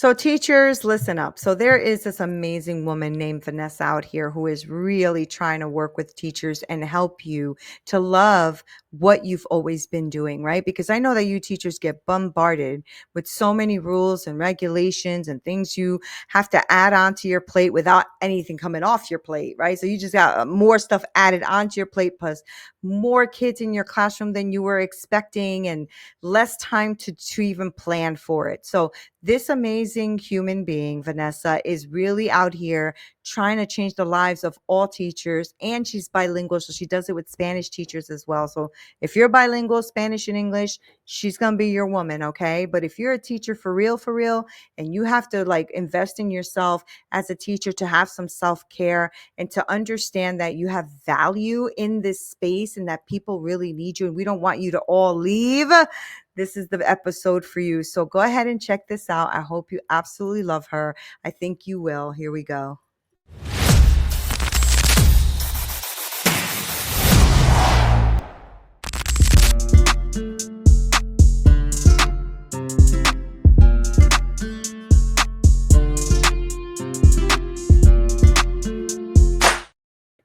So, teachers, listen up. So, there is this amazing woman named Vanessa out here who is really trying to work with teachers and help you to love what you've always been doing, right? Because I know that you teachers get bombarded with so many rules and regulations and things you have to add onto your plate without anything coming off your plate, right? So, you just got more stuff added onto your plate, plus more kids in your classroom than you were expecting, and less time to even plan for it. So, this amazing human being, Vanessa, is really out here trying to change the lives of all teachers. And she's bilingual, so she does it with Spanish teachers as well. So if you're bilingual, Spanish and English, she's going to be your woman, okay? But if you're a teacher for real, and you have to like invest in yourself as a teacher to have some self-care and to understand that you have value in this space and that people really need you and we don't want you to all leave, this is the episode for you. So go ahead and check this out. I hope you absolutely love her. I think you will. Here we go.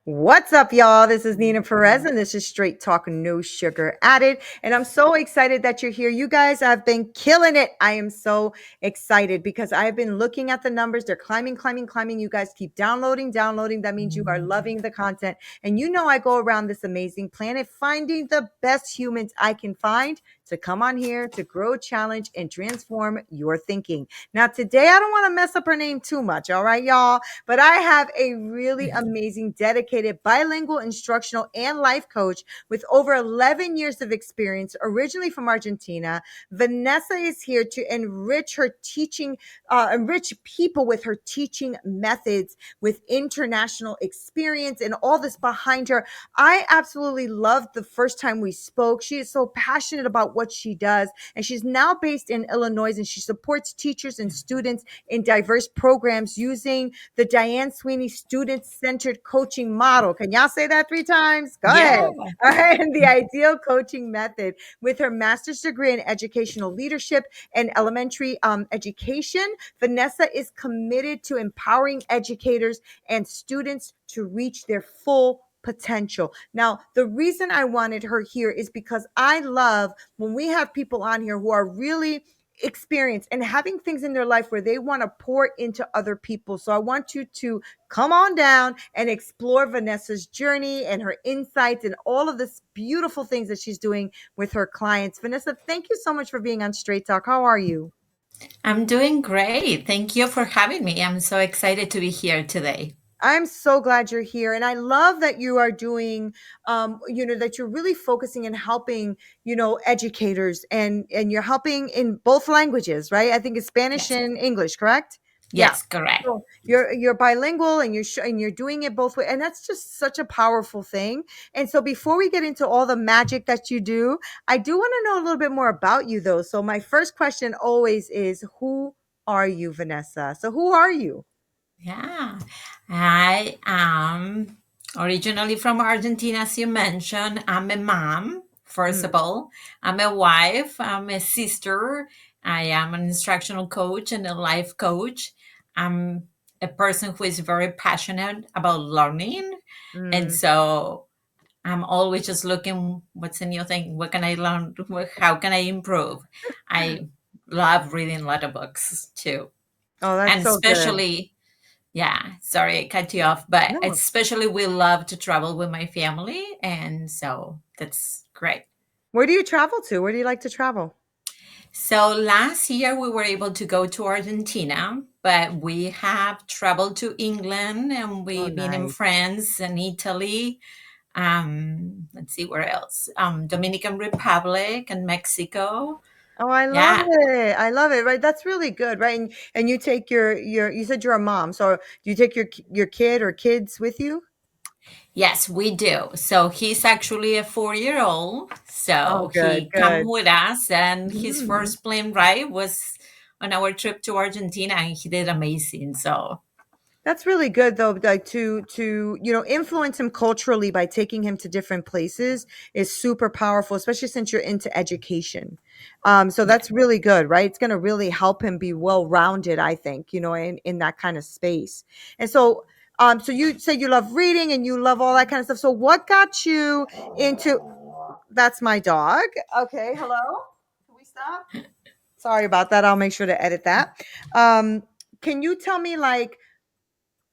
What's up, y'all? This is Neena Perez, and this is Straight Talk, no sugar added. And I'm so excited that you're here. You guys have been killing it. I am so excited because I've been looking at the numbers. They're climbing, climbing, climbing. You guys keep downloading, downloading. That means you are loving the content. And you know I go around this amazing planet finding the best humans I can find to come on here to grow, challenge, and transform your thinking. Now, today, I don't want to mess up her name too much, all right, y'all? But I have a really amazing, dedicated, bilingual, instructional, and life coach with over 11 years of experience, originally from Argentina. Vanessa is here to enrich her teaching, enrich people with her teaching methods, with international experience and all this behind her. I absolutely loved the first time we spoke. She is so passionate about what she does, and she's now based in Illinois, and she supports teachers and students in diverse programs using the Diane Sweeney student-centered coaching model. Can y'all say that 3 times? Go ahead. Yeah. All right. And the ideal coaching method. With her master's degree in educational leadership and elementary education, Vanessa is committed to empowering educators and students to reach their full potential. Now, the reason I wanted her here is because I love when we have people on here who are really experienced and having things in their life where they want to pour into other people. So I want you to come on down and explore Vanessa's journey and her insights and all of this beautiful things that she's doing with her clients. Vanessa, thank you so much for being on Straight Talk. How are you? I'm doing great. Thank you for having me. I'm so excited to be here today. I'm so glad you're here. And I love that you are doing, that you're really focusing and helping, educators and you're helping in both languages, right? I think it's Spanish Yes. and English, correct? Yeah. Yes, correct. So you're bilingual and you're doing it both ways. And that's just such a powerful thing. And so before we get into all the magic that you do, I do want to know a little bit more about you though. So my first question always is, who are you, Vanessa? So who are you? Yeah. I am originally from Argentina, as you mentioned. I'm a mom, first of Mm. all. I'm a wife. I'm a sister. I am an instructional coach and a life coach. I'm a person who is very passionate about learning. And Mm. so I'm always just looking what's a new thing. What can I learn? How can I improve? I love reading a lot of books too. Oh, that's And so good. especially, yeah, sorry, I cut you off, but No. especially we love to travel with my family. And so that's great. Where do you travel to? Where do you like to travel? So last year we were able to go to Argentina, but we have traveled to England and Oh, we've been in nice. France and Italy. Let's see where else. Dominican Republic and Mexico. Oh, I love Yeah. it. I love it. Right. That's really good. Right. And you take you said you're a mom. So do you take your kid or kids with you? Yes, we do. So he's actually a 4-year-old. Oh, So good, he come good. with us, and his Mhm. first plane ride was on our trip to Argentina, and he did amazing. So That's really good though, like to influence him culturally by taking him to different places is super powerful, especially since you're into education. So Yeah. that's really good, right? It's going to really help him be well rounded, I think, in that kind of space. And so, so you say you love reading and you love all that kind of stuff. So what got you into? That's my dog. Okay, hello. Can we stop? Sorry about that. I'll make sure to edit that. Um, can you tell me like?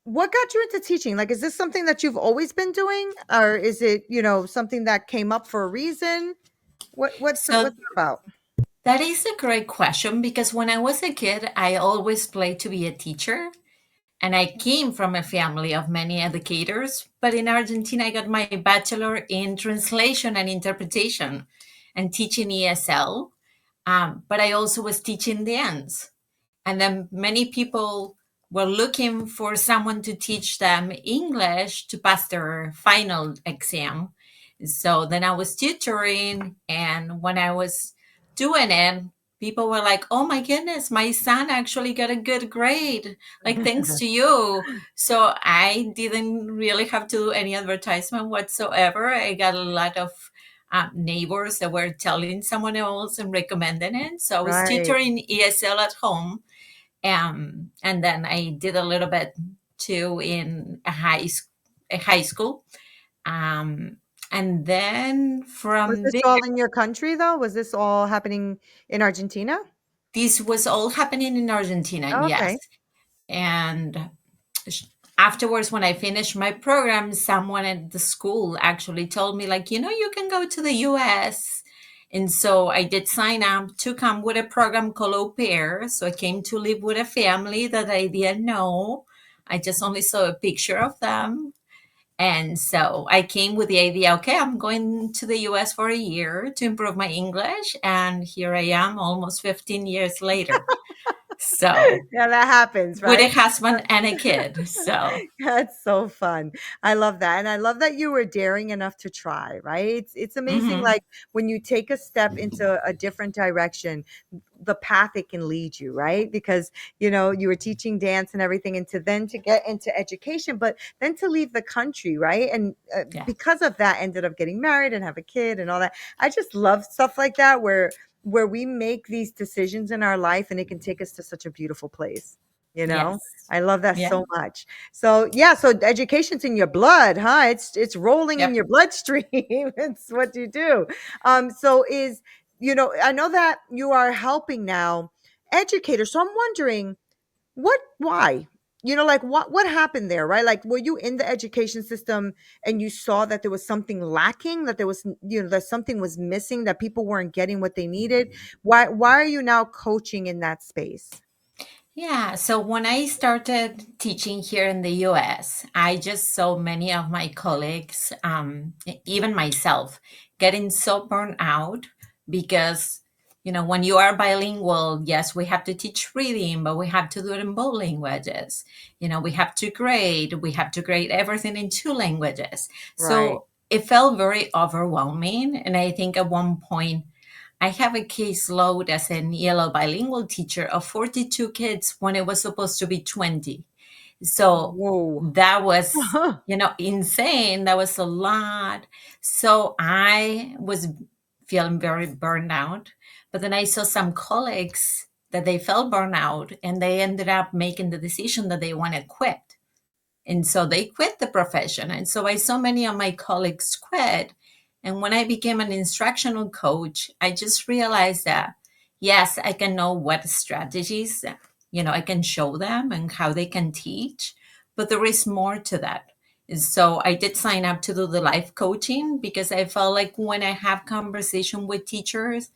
What got you into teaching? Like, is this something that you've always been doing, or is it, something that came up for a reason? What's So it about? that is a great question because when I was a kid, I always played to be a teacher. And I came from a family of many educators, but in Argentina, I got my bachelor in translation and interpretation and teaching ESL. But I also was teaching dance. And then many people were looking for someone to teach them English to pass their final exam. So then I was tutoring, and when I was doing it, people were like, "Oh my goodness, my son actually got a good grade, like thanks to you." So I didn't really have to do any advertisement whatsoever. I got a lot of neighbors that were telling someone else and recommending it. So I was Right. tutoring ESL at home, and then I did a little bit too in a high school, um, and then Was from this there, all in your country though? Was this all happening in Argentina? this was all happening in Argentina. Oh, Yes, okay. and sh- afterwards, when I finished my program, someone at the school actually told me, like, you can go to the US. And so I did sign up to come with a program called Au Pair. So I came to live with a family that I didn't know. I just only saw a picture of them. And so I came with the idea, okay, I'm going to the US for a year to improve my English. And here I am almost 15 years later. So Yeah, that happens, with a right? husband and a kid. So. That's so fun. I love that. And I love that you were daring enough to try, right? It's amazing Mhm. like when you take a step into a different direction, the path it can lead you, right? Because, you were teaching dance and everything and to get into education, but then to leave the country, right? And Yeah. because of that ended up getting married and have a kid and all that. I just love stuff like that where we make these decisions in our life and it can take us to such a beautiful place, you know? Yes. I love that Yeah. so much. So yeah, so education's in your blood, huh? It's rolling in Yep. your bloodstream. It's what you do. So I know that you are helping now educators. So I'm wondering why? Like what happened there, right? Like were you in the education system and you saw that there was something lacking, that there was that something was missing, that people weren't getting what they needed? Why are you now coaching in that space? Yeah. So when I started teaching here in the US, I just saw many of my colleagues, even myself, getting so burned out because, when you are bilingual, yes, we have to teach reading, but we have to do it in both languages. We have to grade everything in two languages. Right. So it felt very overwhelming. And I think at one point, I have a caseload as an ELL bilingual teacher of 42 kids when it was supposed to be 20. So Whoa. that was, insane. That was a lot. So I was feeling very burned out. But then I saw some colleagues that they felt burned out and they ended up making the decision that they want to quit. And so they quit the profession. And so I saw many of my colleagues quit. And when I became an instructional coach, I just realized that, yes, I can know what strategies, I can show them and how they can teach, but there is more to that. And so I did sign up to do the life coaching because I felt like when I have conversation with teachers,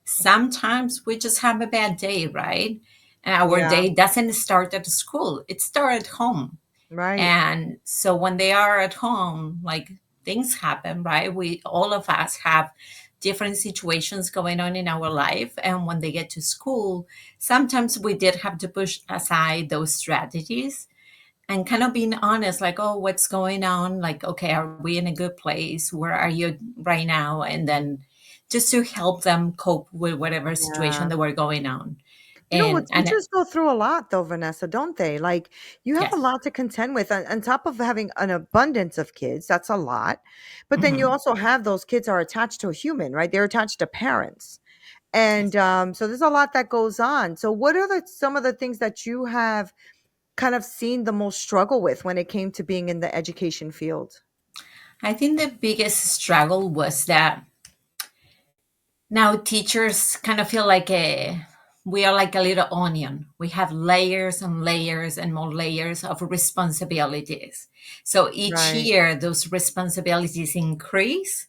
sometimes we just have a bad day, right? And our Yeah, day doesn't start at school, it starts at home. right. And so when they are at home, like things happen, right? We all of us have different situations going on in our life. And when they get to school, sometimes we did have to push aside those strategies and kind of being honest, like, oh, what's going on? Like, okay, are we in a good place? Where are you right now? And then just to help them cope with whatever situation Yeah. that were going on. Well, And teachers go through a lot though, Vanessa, don't they? Like, you have a yes. lot to contend with on top of having an abundance of kids. That's a lot. But then you Mhm. also have those kids are attached to a human, right? They're attached to parents. Yes. And so there's a lot that goes on. So what are some of the things that you have kind of seen the most struggle with when it came to being in the education field? I think the biggest struggle was that now teachers kind of feel like we are like a little onion. We have layers and layers and more layers of responsibilities. So each Right. year those responsibilities increase,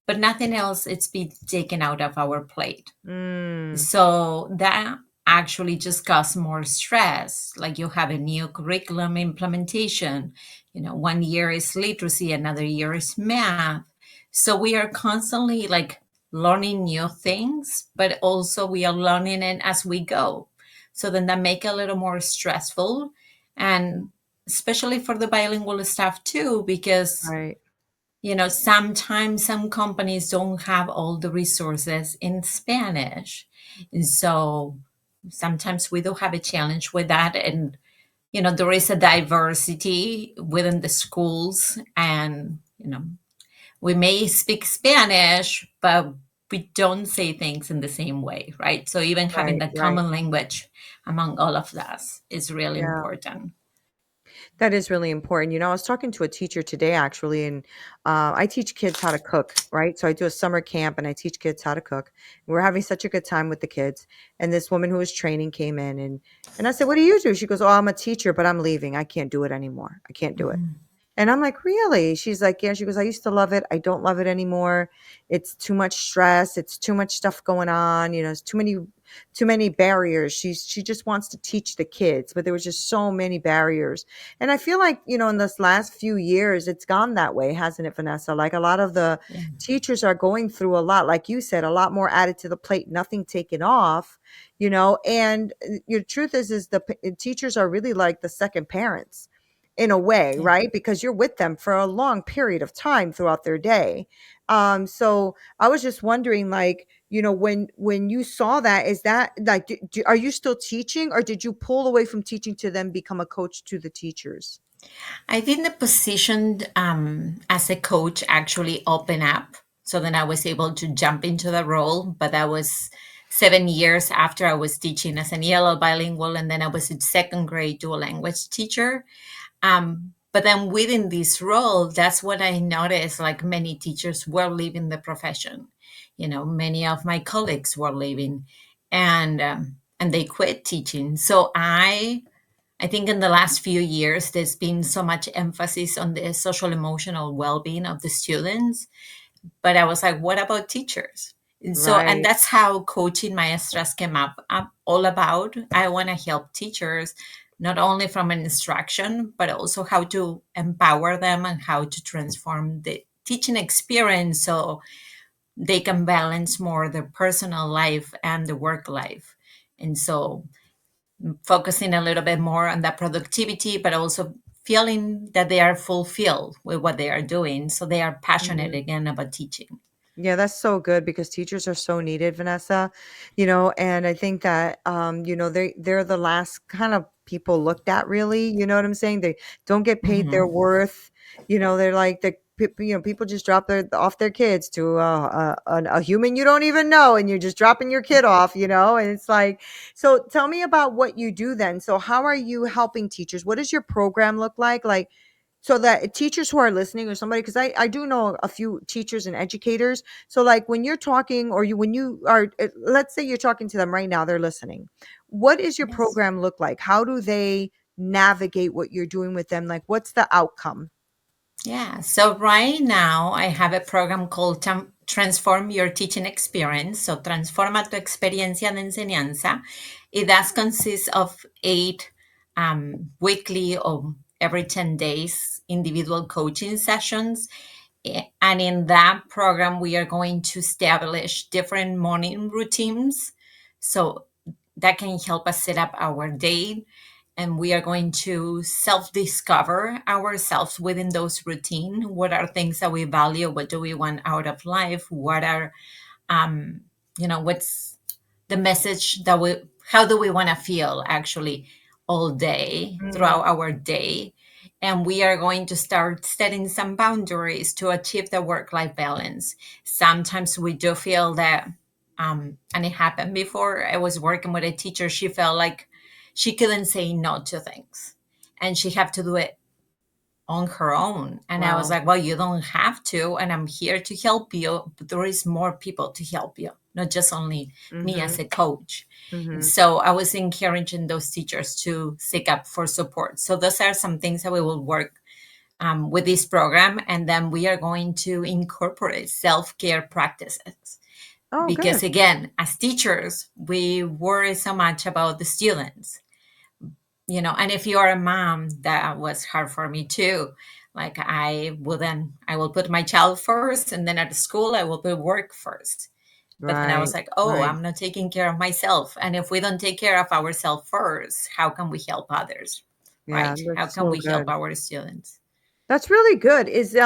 but nothing else it's been taken out of our plate. Mm, So that actually just causes more stress. Like you have a new curriculum implementation, one year is literacy, another year is math. So we are constantly like learning new things, but also we are learning it as we go. So then that make it a little more stressful, and especially for the bilingual staff too, because right. sometimes some companies don't have all the resources in Spanish. And so sometimes we do have a challenge with that. And, there is a diversity within the schools. And, we may speak Spanish, but we don't say things in the same way, right? So even having Right. that Right. common language among all of us is really Yeah. important. That is really important. I was talking to a teacher today actually, and I teach kids how to cook, right? So I do a summer camp and I teach kids how to cook. We're having such a good time with the kids. And this woman who was training came in and I said, "What do you do?" She goes, "Oh, I'm a teacher, but I'm leaving. I can't do it anymore. I can't do it." Mhm. And I'm like, "Really?" She's like, "Yeah." She goes, "I used to love it. I don't love it anymore. It's too much stress. It's too much stuff going on. It's too many barriers. She just wants to teach the kids, but there was just so many barriers." And I feel like, in this last few years, it's gone that way, hasn't it, Vanessa? Like a lot of the Yeah. teachers are going through a lot, like you said, a lot more added to the plate, nothing taken off, and your truth is teachers are really like the second parents in a way, Yeah. right? Because you're with them for a long period of time throughout their day. So I was just wondering, like, when you saw that, is that like, are you still teaching, or did you pull away from teaching to then become a coach to the teachers? I think the position as a coach actually opened up. So then I was able to jump into the role. But that was 7 years after I was teaching as an ELL bilingual. And then I was a second grade dual language teacher. But then within this role, that's what I noticed, like many teachers were leaving the profession. Many of my colleagues were leaving, and they quit teaching. So I think in the last few years, there's been so much emphasis on the social emotional well being of the students. But I was like, what about teachers? And Right. that's how coaching maestras came up. I'm all about. I want to help teachers, not only from an instruction, but also how to empower them and how to transform the teaching experience so they can balance more their personal life and the work life. And so focusing a little bit more on that productivity, but also feeling that they are fulfilled with what they are doing. So they are passionate Mhm. again about teaching. Yeah, that's so good because teachers are so needed, Vanessa. And I think that they're the last kind of people looked at really, you know what I'm saying? They don't get paid their Hmm. worth. They're like people just drop their off their kids to a human you don't even know, and you're just dropping your kid off, and it's like, so tell me about what you do then. So how are you helping teachers? What does your program look like? Like, so that teachers who are listening, or somebody, because I do know a few teachers and educators. So like when you're talking, or when you are, let's say you're talking to them right now, they're listening. What does your Yes. program look like? How do they navigate what you're doing with them? Like, what's the outcome? Yeah. So right now I have a program called Transform Your Teaching Experience. So Transforma tu experiencia de enseñanza. It does consist of 8 weekly or every 10 days individual coaching sessions. And in that program, we are going to establish different morning routines. So that can help us set up our day. And we are going to self discover ourselves within those routine. What are things that we value? What do we want out of life? What's the message that we how do we want to feel actually all day Mm. throughout our day. And we are going to start setting some boundaries to achieve the work life balance. Sometimes we do feel that, and it happened before. I was working with a teacher. She felt like she couldn't say no to things and she had to do it on her own. And I was Wow. like, well, you don't have to. And I'm here to help you. But there is more people to help you, not just only me Mm-hmm. as a coach. And Mm-hmm. so I was encouraging those teachers to seek up for support. So those are some things that we will work with this program. And then we are going to incorporate self care practices. Oh, good. Because again, as teachers, we worry so much about the students, and if you're a mom, that was hard for me too. Like I will put my child first, and then at the school I will put work first. But then I Right. was like, oh, Right. I'm not taking care of myself. And if we don't take care of ourselves first, how can we help others? Yeah, Right? How that's can so we help good. our students? That's really good. Is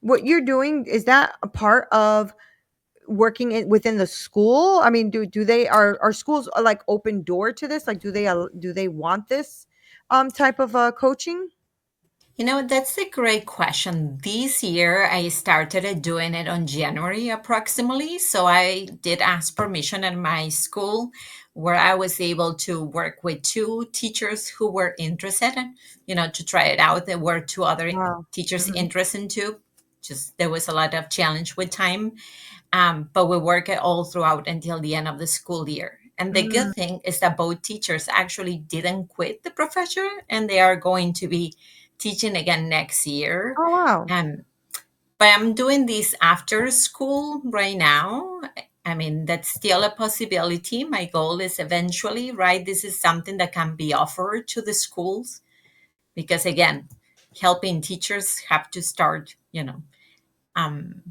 what you're doing, is that a part of working within the school? I mean, do they are schools like open door to this? Like, do they want this type of coaching? That's a great question. This year, I started doing it on January approximately. So I did ask permission at my school where I was able to work with two teachers who were interested, to try it out. There were two other Wow. teachers Hmm. interested too. Just there was a lot of challenge with time. But we work it all throughout until the end of the school year. And the Mm. good thing is that both teachers actually didn't quit the profession and they are going to be teaching again next year. Oh, wow. Um, but I'm doing this after school right now. I mean, that's still a possibility. My goal is eventually, right? This is something that can be offered to the schools because, again, helping teachers have to start, um,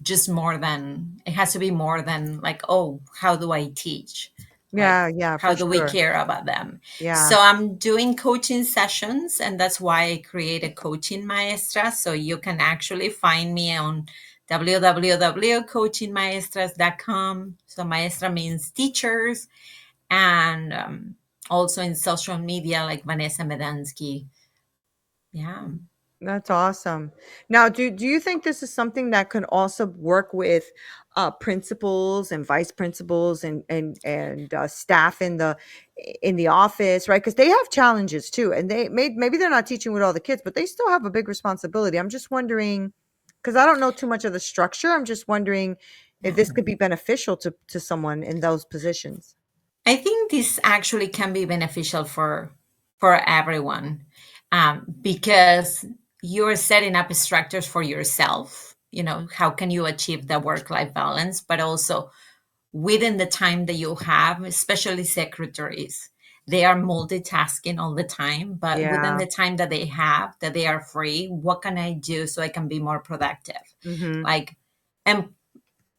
just more than it has to be more than like, oh, how do I teach? Like, Yeah, yeah, how for do we sure. care about them? Yeah. So I'm doing coaching sessions, and that's why I created Coaching Maestra. So you can actually find me on www.coachingmaestras.com. So maestra means teachers, and also in social media like Vanessa Medansky. Yeah. That's awesome. Now, do you think this is something that could also work with principals and vice principals and staff in the office, right? Because they have challenges too, and maybe they're not teaching with all the kids, but they still have a big responsibility. I'm just wondering, because I don't know too much of the structure. I'm just wondering if this could be beneficial to someone in those positions. I think this actually can be beneficial for everyone, because you're setting up structures for yourself. How can you achieve the work life balance, but also within the time that you have, especially secretaries. They are multitasking all the time, but within Yeah. the time that they have, that they are free, what can I do so I can be more productive? Mm-hmm. Like, and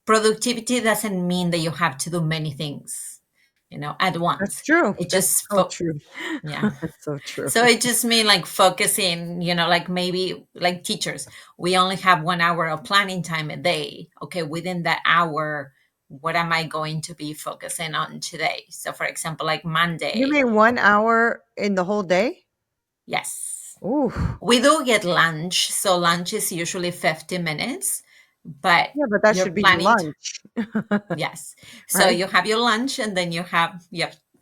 productivity doesn't mean that you have to do many things, at That's once. true. It That's just so true. yeah. That's so true. So it just mean like focusing, like maybe like teachers, we only have 1 hour of planning time a day. Okay, within that hour, what am I going to be focusing on today? So for example, like You Monday, mean 1 hour in the whole day? yes. Ooh. We do get lunch, so lunch is usually 50 minutes, but Yeah, but that you're should be your planning. lunch, Yes. So right? you have your lunch and then you have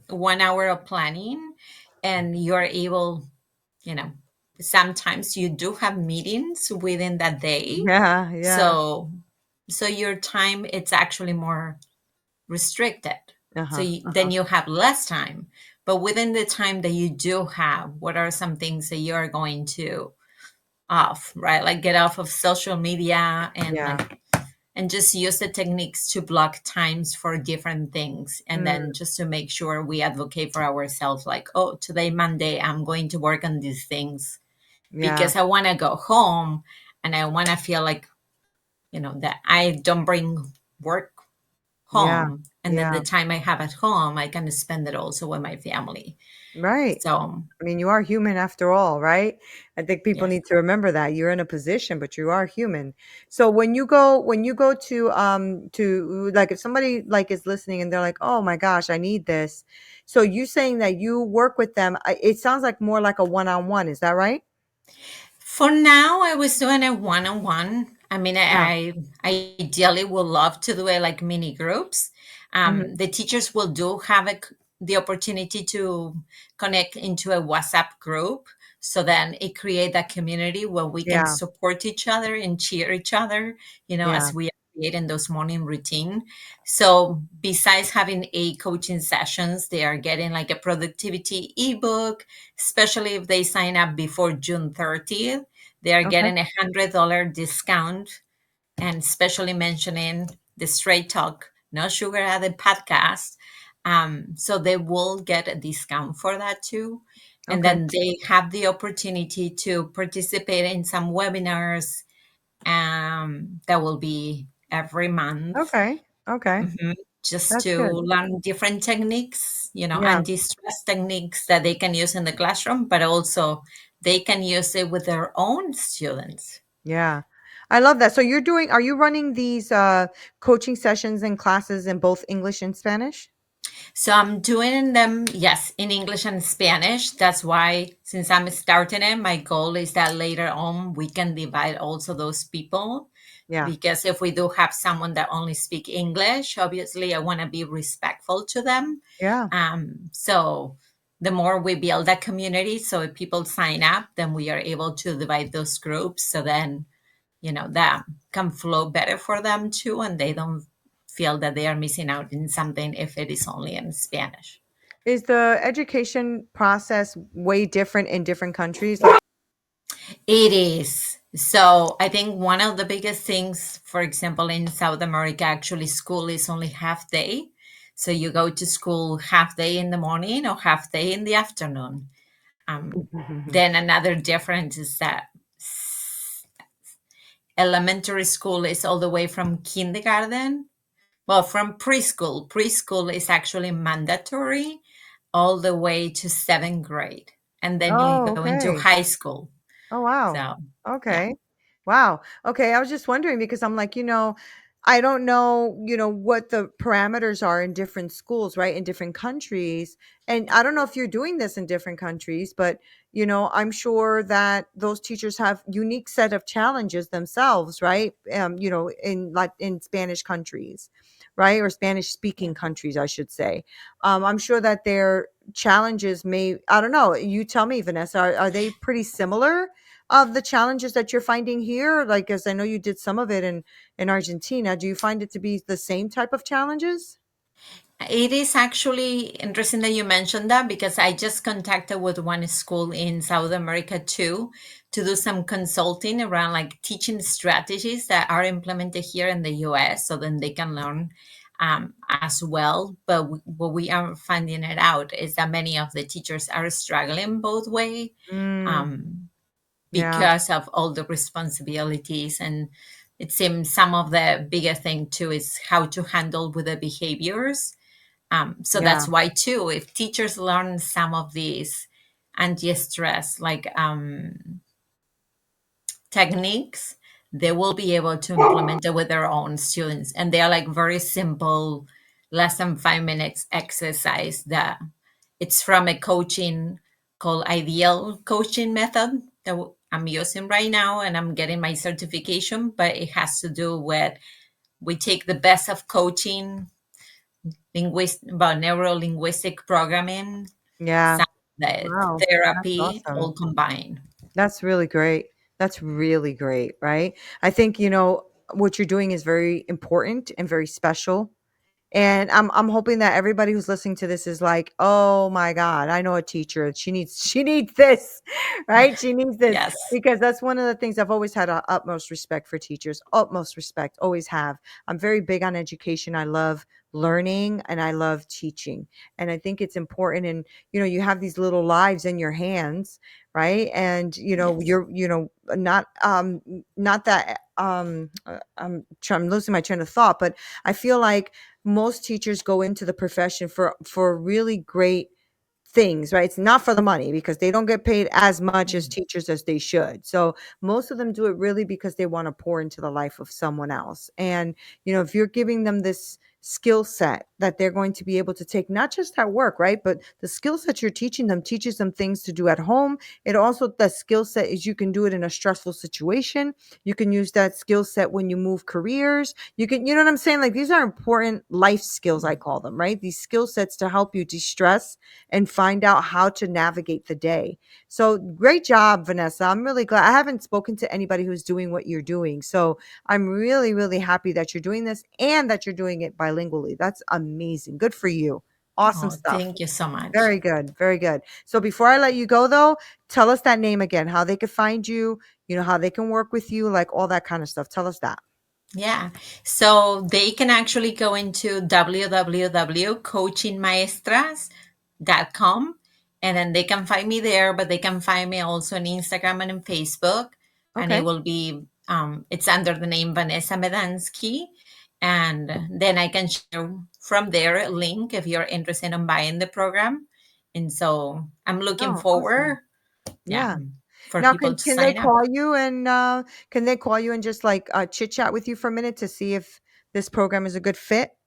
1 hour of planning and you're able, you know, sometimes you do have meetings within that day. Yeah, yeah. So your time it's actually more restricted. So Uh-huh, then uh-huh. you have less time. But within the time that you do have, what are some things that you're going to off, right? Like get off of social media and Yeah. like and just use the techniques to block times for different things and Mm, then just to make sure we advocate for ourselves like, oh, today Monday I'm going to work on these things yeah, because I want to go home and I want to feel like, that I don't bring work yeah, home, and then yeah, the time I have at home I can spend it also with my family. Right. So, I mean, you are human after all, right? I think people yes. need to remember that you're in a position, but you are human. So when you go to like if somebody like is listening and they're like, "Oh my gosh, I need this." So you saying that you work with them, it sounds like more like a one-on-one, is that right? For now, I was doing a one-on-one. I mean, Yeah. I ideally would love to do it like mini groups. Mhm. The teachers will do have the opportunity to connect into a WhatsApp group. So then it create that community where we can Yeah. support each other and cheer each other, Yeah. as we are creating those morning routine. So besides having a coaching sessions, they are getting like a productivity ebook, especially if they sign up before June 30th. They are Okay. getting $100 discount, and especially mentioning the Straight Talk, No Sugar Added podcast. So they will get a discount for that too. And Okay. then they have the opportunity to participate in some webinars that will be every month. Okay. Okay. Mhm. Just That's to good. learn different techniques, Yeah. anti-stress techniques that they can use in the classroom, but also they can use it with their own students. Yeah. I love that. So are you running these coaching sessions and classes in both English and Spanish? So I'm doing them, yes, in English and Spanish. That's why, since I'm starting it, my goal is that later on we can divide also those people. Yeah. Because if we do have someone that only speak English, obviously I want to be respectful to them. Yeah. So the more we build that community, so if people sign up, then we are able to divide those groups. So then, that can flow better for them too, and they don't feel that they are missing out in something if it is only in Spanish. Is the education process way different in different countries? Like, It is. So I think one of the biggest things, for example, in South America, actually school is only half day. So you go to school half day in the morning or half day in the afternoon. Then another difference is that elementary school is all the way from kindergarten. Well, from preschool. Preschool is actually mandatory all the way to seventh grade. And then you oh, go into okay. high school. Oh, wow. So, yeah. Okay. Wow. Okay. I was just wondering because I'm like, I don't know, what the parameters are in different schools, right? In different countries. And I don't know if you're doing this in different countries, but, I'm sure that those teachers have unique set of challenges themselves, right? In like in Spanish countries, right? Or Spanish speaking countries, I should say. I'm sure that their challenges I don't know. You tell me, Vanessa, are they pretty similar? Of the challenges that you're finding here? Like, as I know you did some of it in Argentina, do you find it to be the same type of challenges? It is actually interesting that you mentioned that because I just contacted with one school in South America too to do some consulting around like teaching strategies that are implemented here in the US so then they can learn as well. But what we are finding it out is that many of the teachers are struggling both way. Mm, Um, yeah, because of all the responsibilities, and it seems some of the bigger thing too is how to handle with the behaviors. So yeah, that's why too, if teachers learn some of these anti-stress like techniques, they will be able to implement it with their own students, and they are like very simple, less than 5 minutes exercise that it's from a coaching called Ideal Coaching Method that I'm using right now, and I'm getting my certification. But it has to do with we take the best of coaching, about neuro linguistic programming, yeah. some of the Wow, that's therapy, awesome. all combined. That's really great. That's really great, right? I think, what you're doing is very important and very special. And I'm hoping that everybody who's listening to this is like, "Oh my god, I know a teacher. She needs this." Right? She needs this Yes. because that's one of the things I've always had utmost respect for teachers. Utmost respect, always have. I'm very big on education. I love learning and I love teaching. And I think it's important and you have these little lives in your hands, right? And Yes. you're not that I'm losing my train of thought, but I feel like most teachers go into the profession for really great things, right? It's not for the money because they don't get paid as much as teachers as they should. So most of them do it really because they want to pour into the life of someone else. And, if you're giving them this skill set that they're going to be able to take, not just at work, right? But the skill set you're teaching them teaches them things to do at home. It also, the skill set is you can do it in a stressful situation. You can use that skill set when you move careers. You can, you know what I'm saying? Like, these are important life skills, I call them, right? These skill sets to help you de-stress and find out how to navigate the day. So great job, Vanessa. I'm really glad. I haven't spoken to anybody who's doing what you're doing. So I'm really, really happy that you're doing this and that you're doing it bilingually. That's amazing. Good for you. Awesome Oh, stuff. thank you so much. Very good. Very good. So before I let you go, though, tell us that name again, how they could find you, how they can work with you, like all that kind of stuff. Tell us that. Yeah. So they can actually go into www.coachingmaestras.com and then they can find me there, but they can find me also on Instagram and on Facebook. And it Okay. will be, it's under the name Vanessa Medansky. And then I can share from there a link if you're interested in buying the program. And so I'm looking Oh, awesome. forward, yeah, Yeah. for Now, people can to can they sign up. call you and just like chit chat with you for a minute to see if this program is a good fit?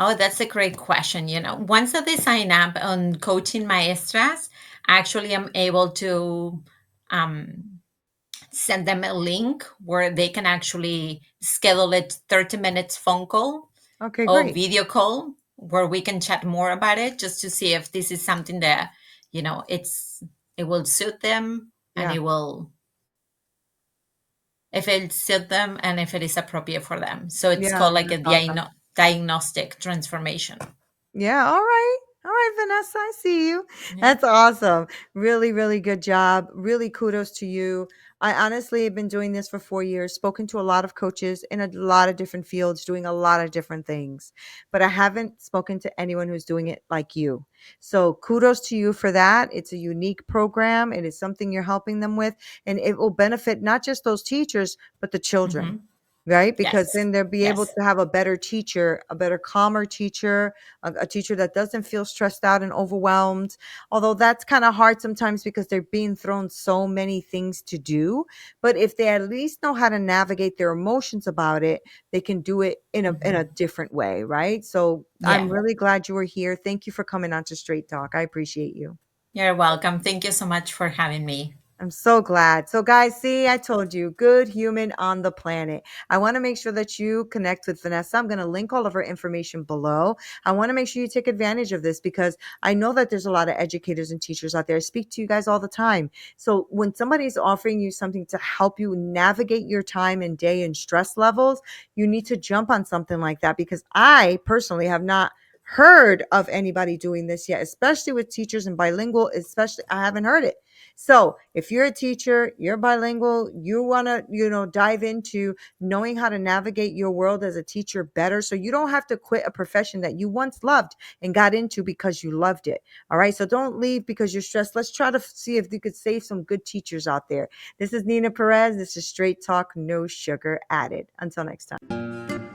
Oh, that's a great question. Once that they sign up on Coaching Maestras, actually, I'm able to um, send them a link where they can actually schedule a 30 minutes phone call Okay, or great. video call where we can chat more about it just to see if this is something that, it will suit them and Yeah, if it suit them and if it is appropriate for them. So it's yeah, called like a that's awesome. diagnostic transformation. Yeah, all right. All right, Vanessa, I see you. Yeah. That's awesome. Really, really good job. Really kudos to you. I honestly have been doing this for 4 years, spoken to a lot of coaches in a lot of different fields, doing a lot of different things, but I haven't spoken to anyone who's doing it like you. So kudos to you for that. It's a unique program. It is something you're helping them with, and it will benefit not just those teachers, but the children. Hmm. Right? Because Yes. then they'll be able Yes. to have a better teacher, a better, calmer teacher, a teacher that doesn't feel stressed out and overwhelmed. Although that's kind of hard sometimes because they're being thrown so many things to do. But if they at least know how to navigate their emotions about it, they can do it in a Mhm. different way, right? So I'm Yeah. really glad you were here. Thank you for coming on to Straight Talk. I appreciate you. You're welcome. Thank you so much for having me. I'm so glad. So, guys, see, I told you, good human on the planet. I want to make sure that you connect with Vanessa. I'm going to link all of her information below. I want to make sure you take advantage of this because I know that there's a lot of educators and teachers out there. I speak to you guys all the time. So, when somebody's offering you something to help you navigate your time and day and stress levels, you need to jump on something like that because I personally have not heard of anybody doing this yet, especially with teachers and bilingual, especially I haven't heard it. So if you're a teacher, you're bilingual, you want to, dive into knowing how to navigate your world as a teacher better so you don't have to quit a profession that you once loved and got into because you loved it. All right. So don't leave because you're stressed. Let's try to see if you could save some good teachers out there. This is Neena Perez. This is Straight Talk, no sugar added. Until next time.